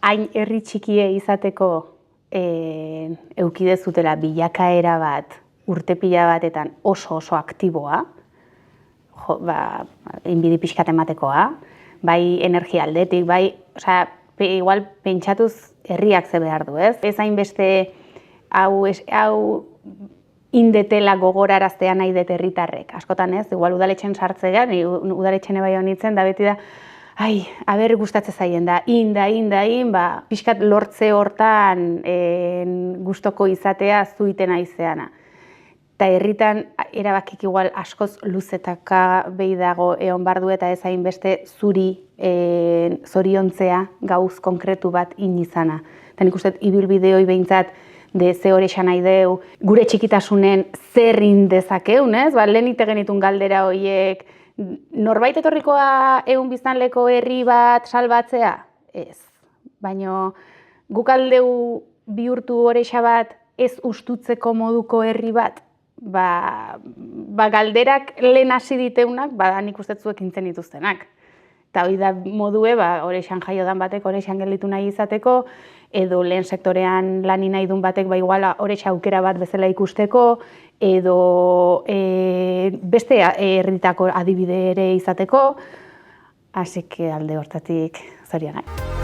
hain herri txikie izateko eukidezutela bilakaera bat, urte pila batetan oso aktiboa, inbidi pixkat ematekoa, bai energia aldetik, bai, igual pentsatuz herriak ze behar du, ez? Ez hainbeste hau indetela gogoraraztea nahi dut herritarrek. Askotan ez, igual udaletxen sartzean, udaletxen ebai honitzen, da beti da, aber gustatzen zaien da, pixkat lortze hortan gustoko izatea zuiten aizeana. Eta herritan erabakik igual askoz luzetaka behi dago egon bardu eta ez hainbeste zuri zoriontzea gauz konkretu bat inizana. Eta nik uste ibilbideoi behintzat de ze hori esan nahi deu, gure txikitasunen zer indezakeun, ez? Lehen ite genitun galdera horiek, norbait etorrikoa ehun biztanleko herri bat salbatzea? Ez. Baina guk aldeu bihurtu horeixa bat ez ustutzeko moduko herri bat, galderak lehen hasi diteunak, nik uste zuek intzen dituztenak. Eta hori da modue, horeixan jaiodan batek, horeixan gelditu nahi izateko, edo lehen sektorean lani nahi dun batek, iguala horeixa aukera bat bezala ikusteko, edo beste herritako adibide ere izateko, hasi alde hortatik zorionak.